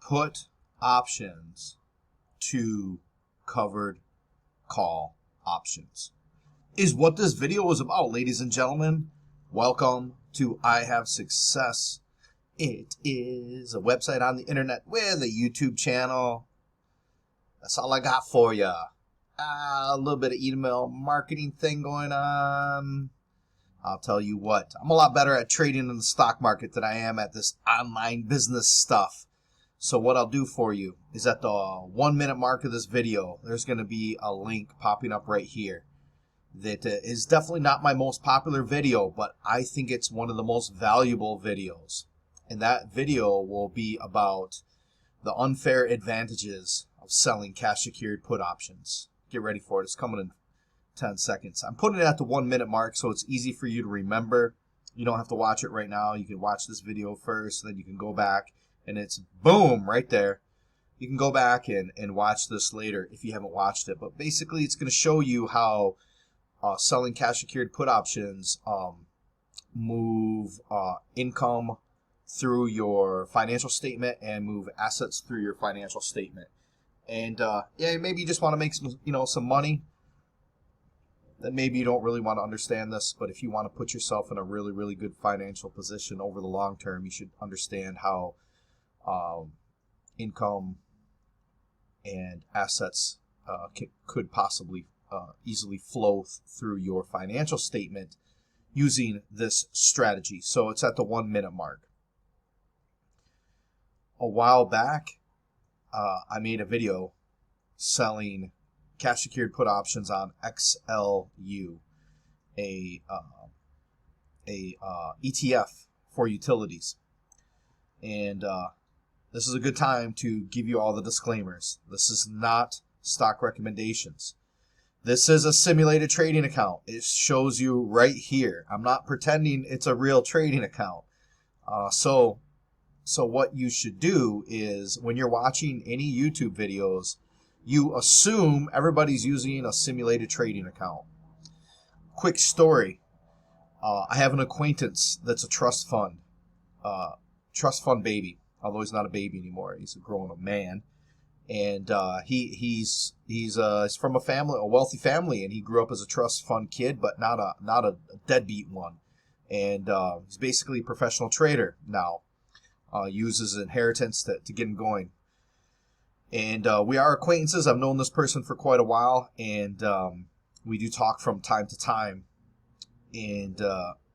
put options to covered call options is what this video is about, ladies and gentlemen. Welcome to I Have Success. It is a website on the internet with a YouTube channel. That's all I got for you. A little bit of email marketing thing going on. I'll tell you what, I'm a lot better at trading in the stock market than I am at this online business stuff. So what I'll do for you is at the 1 minute mark of this video, there's going to be a link popping up right here that is definitely not my most popular video, but I think it's one of the most valuable videos. And that video will be about the unfair advantages of selling cash secured put options. Get ready for it. It's coming in 10 seconds. I'm putting it at the 1 minute mark so it's easy for you to remember. You don't have to watch it right now. You can watch this video first, then you can go back, and it's boom right there. You can go back and watch this later if you haven't watched it. But basically, it's going to show you how selling cash secured put options move income through your financial statement and move assets through your financial statement. And yeah, maybe you just want to make some money. Then maybe you don't really want to understand this, but if you want to put yourself in a really, really good financial position over the long term, you should understand how income and assets could possibly easily flow through your financial statement using this strategy. So it's at the 1 minute mark. A while back, I made a video selling cash secured put options on XLU, a ETF for utilities. And this is a good time to give you all the disclaimers. This is not stock recommendations. This is a simulated trading account. It shows you right here. I'm not pretending it's a real trading account. So what you should do is when you're watching any YouTube videos, you assume everybody's using a simulated trading account. Quick story. I have an acquaintance that's a trust fund baby, although he's not a baby anymore. He's a grown-up man. And he's from a wealthy family, and he grew up as a trust fund kid, but not a deadbeat one. And he's basically a professional trader now. Uses inheritance to get him going. And we are acquaintances. I've known this person for quite a while, and we do talk from time to time. And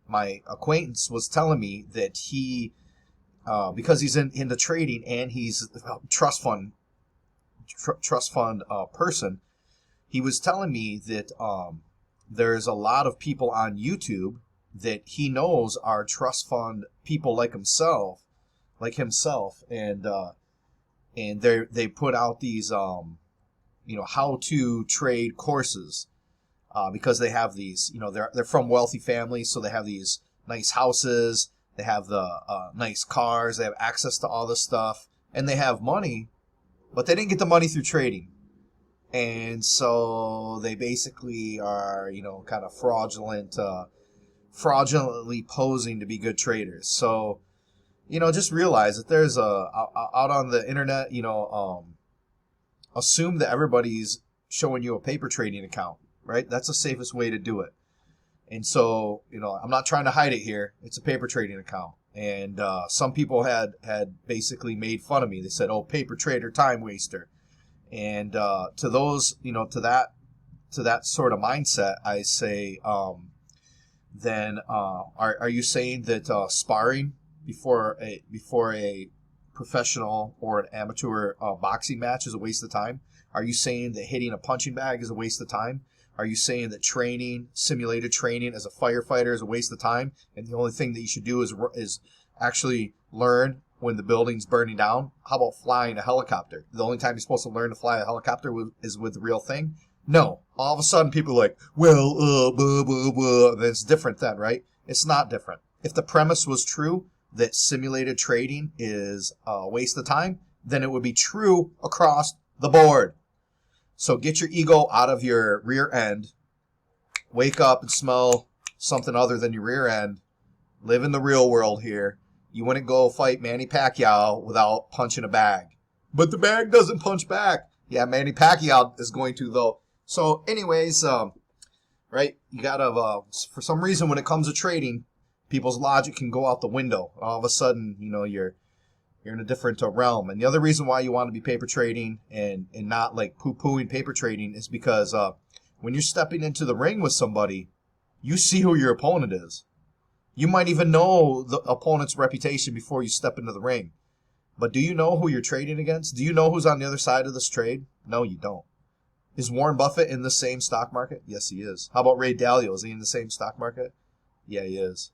my acquaintance was telling me that he, because he's into trading and he's a trust fund person, he was telling me that there's a lot of people on YouTube that he knows are trust fund people like himself, and they put out these how to trade courses because they have these, they're from wealthy families, so they have these nice houses, they have the nice cars, they have access to all this stuff, and they have money, but they didn't get the money through trading. And so they basically are, kind of fraudulently posing to be good traders. So just realize that there's out on the internet, assume that everybody's showing you a paper trading account, right? That's the safest way to do it. And so, I'm not trying to hide it here. It's a paper trading account. And some people had basically made fun of me. They said, "Oh, paper trader, time waster." And to those, to that sort of mindset, I say, then are you saying that sparring before a professional or an amateur boxing match is a waste of time? Are you saying that hitting a punching bag is a waste of time? Are you saying that simulated training as a firefighter is a waste of time, and the only thing that you should do is actually learn when the building's burning down? How about flying a helicopter? The only time you're supposed to learn to fly a helicopter is with the real thing? No. All of a sudden people are like, well, blah, blah, blah. Then it's different then, right? It's not different. If the premise was true, that simulated trading is a waste of time, then it would be true across the board. So get your ego out of your rear end. Wake up and smell something other than your rear end. Live in the real world here. You wouldn't go fight Manny Pacquiao without punching a bag. but the bag doesn't punch back. Yeah, Manny Pacquiao is going to, though. So anyways, right, you gotta, for some reason when it comes to trading, people's logic can go out the window. All of a sudden, you know, you're in a different realm. And the other reason why you want to be paper trading and not like poo-pooing paper trading is because when you're stepping into the ring with somebody, you see who your opponent is. You might even know the opponent's reputation before you step into the ring. But do you know who you're trading against? Do you know who's on the other side of this trade? No, you don't. Is Warren Buffett in the same stock market? Yes, he is. How about Ray Dalio? Is he in the same stock market? Yeah, he is.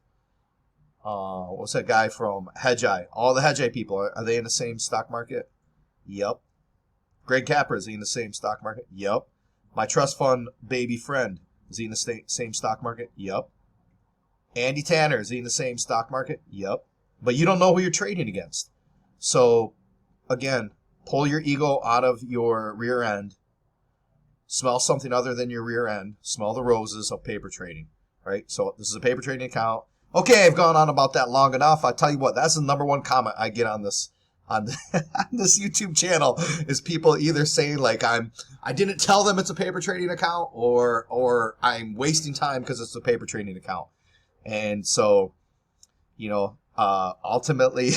What's that guy from Hedge Eye? All the Hedge Eye people, are they in the same stock market? Yep. Greg Capper, is he in the same stock market? Yep. My trust fund baby friend, is he in the same stock market? Yep. Andy Tanner, is he in the same stock market? Yep. But you don't know who you're trading against. So, again, pull your ego out of your rear end. Smell something other than your rear end. Smell the roses of paper trading, right? So this is a paper trading account. Okay, I've gone on about that long enough. I tell you what, that's the number one comment I get on this on this YouTube channel is people either saying like I didn't tell them it's a paper trading account or I'm wasting time because it's a paper trading account. And so, you know, ultimately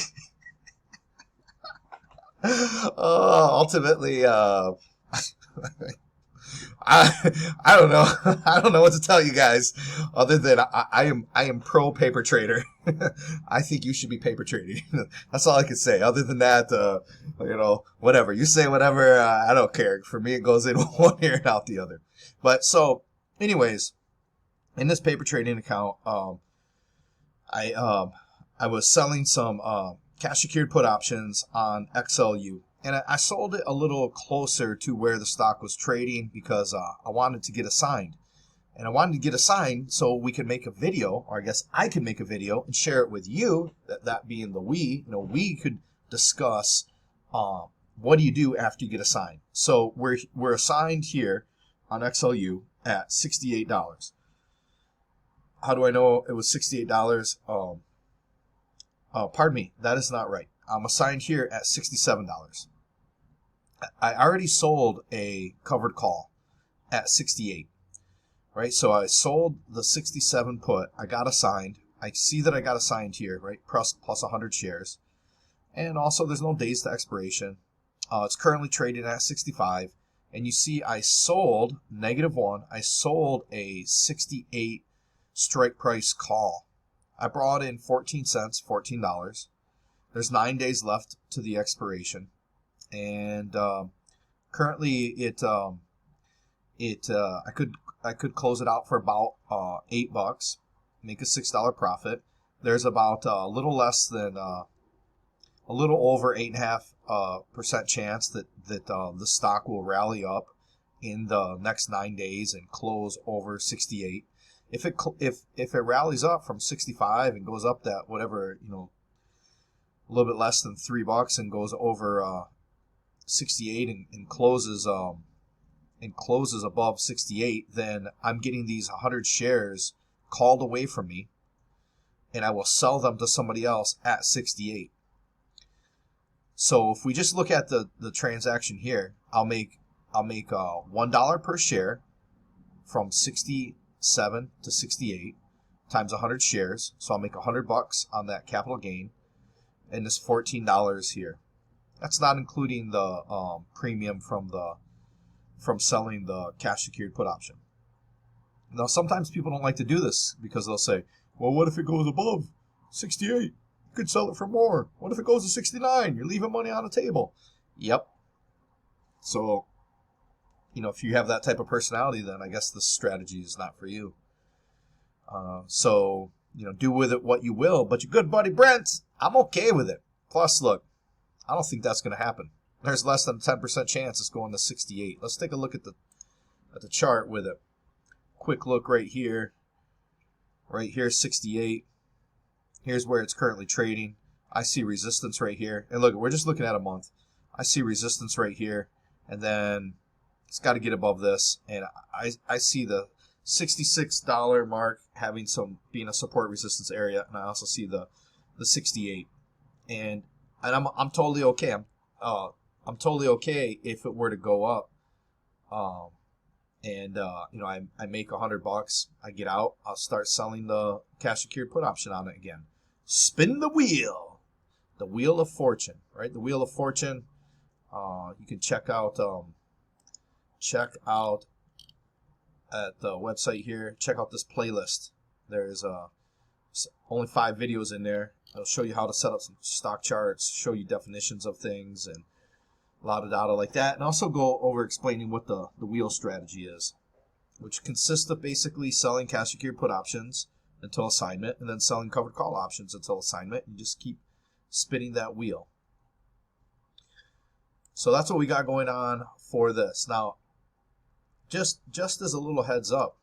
I don't know. I don't know what to tell you guys other than I am pro paper trader. I think you should be paper trading. That's all I can say. Other than that, you know, whatever. You say whatever, I don't care. For me, it goes in one ear and out the other. But so, anyways, in this paper trading account, I was selling some cash secured put options on XLU. And I sold it a little closer to where the stock was trading because I wanted to get assigned. And I wanted to get assigned so we could make a video, or I guess I could make a video and share it with you, that being the we. You know, we could discuss what do you do after you get assigned. So we're assigned here on XLU at $68. How do I know it was $68? Pardon me, that is not right. I'm assigned here at $67. I already sold a covered call at 68, right? So I sold the 67 put. I got assigned. I see that I got assigned here, right? Plus 100 shares. And also there's no days to expiration. It's currently trading at 65. And you see I sold, -1, I sold a 68 strike price call. I brought in 14 cents, $14. There's 9 days left to the expiration. And currently I could close it out for about $8, make a $6 profit. There's about a little less than a little over 8.5% chance that the stock will rally up in the next 9 days and close over 68. If it rallies up from 65 and goes up that whatever, you know, a little bit less than $3 and goes over 68 and closes above 68, then I'm getting these 100 shares called away from me, and I will sell them to somebody else at 68. So if we just look at the transaction here, I'll make $1 per share from 67 to 68 times 100 shares. So I'll make $100 on that capital gain, and this $14 here. That's not including the premium from selling the cash secured put option. Now, sometimes people don't like to do this because they'll say, well, what if it goes above 68? You could sell it for more. What if it goes to 69? You're leaving money on the table. Yep. So, you know, if you have that type of personality, then I guess this strategy is not for you. So, you know, do with it what you will. But your good buddy Brent, I'm okay with it. Plus, look, I don't think that's going to happen. There's less than a 10% chance it's going to 68. Let's take a look at the chart with it. Quick look right here. Right here, 68. Here's where it's currently trading. I see resistance right here. And look, we're just looking at a month. I see resistance right here. And then it's got to get above this. And I see the $66 mark being a support resistance area. And I also see the 68. And I'm totally okay. I'm totally okay if it were to go up. You know, I make $100, I get out, I'll start selling the cash secured put option on it again. Spin the wheel of fortune, right? The wheel of fortune. You can check out at the website here. Check out this playlist. There's only 5 videos in there. It'll show you how to set up some stock charts, show you definitions of things, and la-da-da-da like that, and also go over explaining what the wheel strategy is, which consists of basically selling cash secured put options until assignment, and then selling covered call options until assignment. You just keep spinning that wheel. So that's what we got going on for this. Now, just as a little heads up,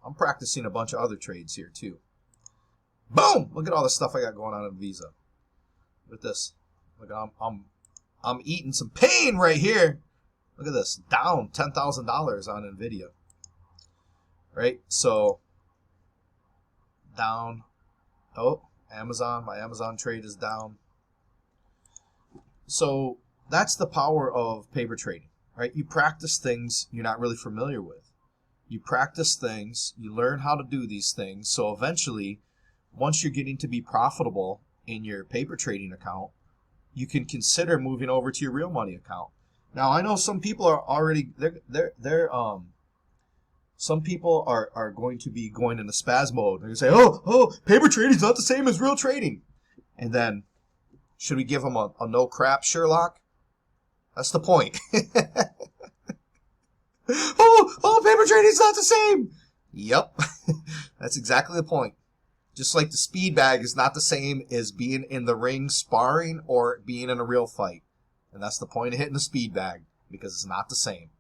I'm practicing a bunch of other trades here too. Boom! Look at all the stuff I got going on in Visa. Look at this. Look, I'm eating some pain right here. Look at this. Down $10,000 on NVIDIA. Right? So, down. Oh, Amazon. My Amazon trade is down. So, that's the power of paper trading. Right? You practice things you're not really familiar with. You practice things. You learn how to do these things. So, eventually, once you're getting to be profitable in your paper trading account, you can consider moving over to your real money account. Now, I know some people are already some people are going to be going into spaz mode. They're going to say, oh, paper trading is not the same as real trading. And then, should we give them a no crap Sherlock? That's the point. oh, paper trading is not the same. Yep, that's exactly the point. Just like the speed bag is not the same as being in the ring sparring or being in a real fight. And that's the point of hitting the speed bag, because it's not the same.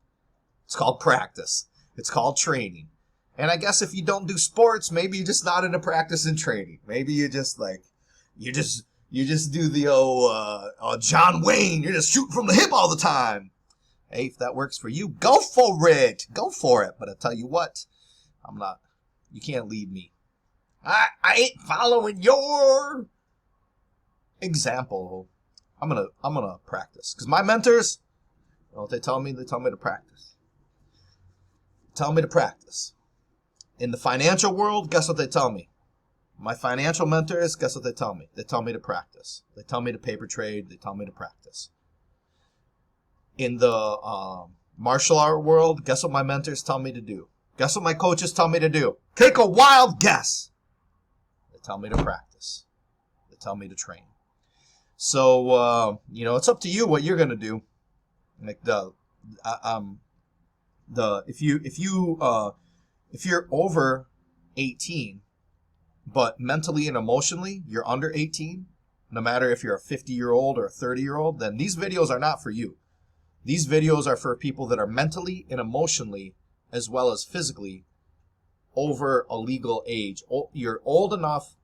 It's called practice. It's called training. And I guess if you don't do sports, maybe you're just not into practice and training. Maybe you just you just do the John Wayne. You're just shooting from the hip all the time. Hey, if that works for you, go for it. Go for it. But I tell you what, you can't lead me. I ain't following your example. I'm gonna practice, because my mentors, you know what they tell me? They tell me to practice. Tell me to practice. In the financial world, guess what they tell me? My financial mentors, guess what they tell me? They tell me to practice. They tell me to paper trade. They tell me to practice. In the martial art world, guess what my mentors tell me to do? Guess what my coaches tell me to do? Take a wild guess. They tell me to practice. They tell me to train. So, you know, it's up to you what you're going to do. Like if you're over 18, but mentally and emotionally you're under 18, no matter if you're a 50-year-old or a 30-year-old, then these videos are not for you. These videos are for people that are mentally and emotionally, as well as physically, over a legal age. You're old enough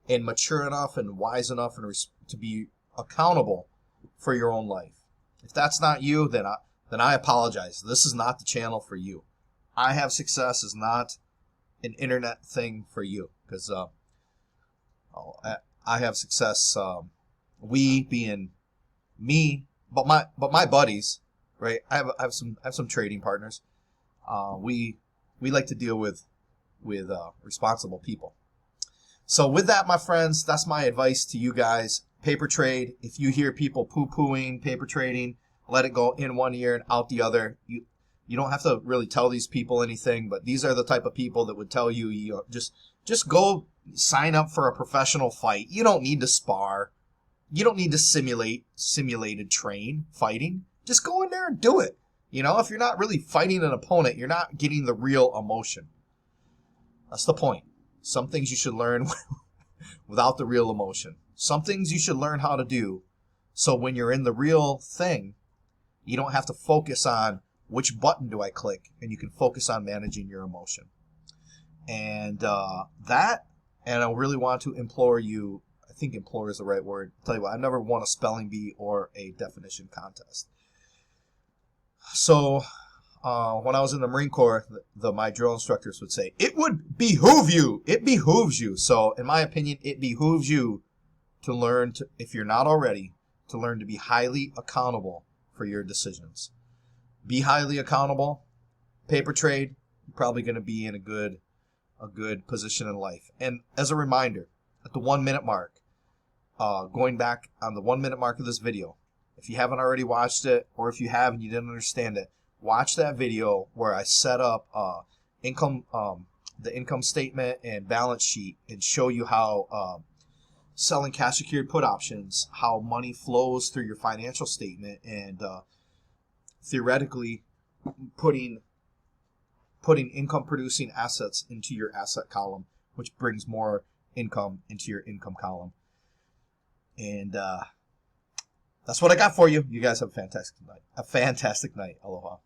and mature enough and wise enough and to be accountable for your own life. If that's not you, then I apologize. This is not the channel for you. I Have Success is not an internet thing for you, because I Have Success, we being me, but my buddies, right? I have some trading partners. We like to deal with responsible people. So with that, my friends, that's my advice to you guys. Paper trade. If you hear people poo-pooing paper trading, let it go in one ear and out the other. You don't have to really tell these people anything, but these are the type of people that would tell you, just go sign up for a professional fight. You don't need to spar. You don't need to simulated train fighting. Just go in there and do it. You know, if you're not really fighting an opponent, you're not getting the real emotion. That's the point. Some things you should learn without the real emotion. Some things you should learn how to do, so when you're in the real thing, you don't have to focus on which button do I click, and you can focus on managing your emotion. And I really want to implore you, I think implore is the right word. I'll tell you what, I've never won a spelling bee or a definition contest. So when I was in the Marine Corps, my drill instructors would say, it would behoove you. It behooves you. So in my opinion, it behooves you to learn, if you're not already, to learn to be highly accountable for your decisions. Be highly accountable. Paper trade, you're probably going to be in a good position in life. And as a reminder, at the 1 minute mark, going back on the 1 minute mark of this video, if you haven't already watched it, or if you have and you didn't understand it, watch that video where I set up the income statement and balance sheet and show you how selling cash secured put options, how money flows through your financial statement, and theoretically putting income producing assets into your asset column, which brings more income into your income column. And that's what I got for you. You guys have a fantastic night. Aloha.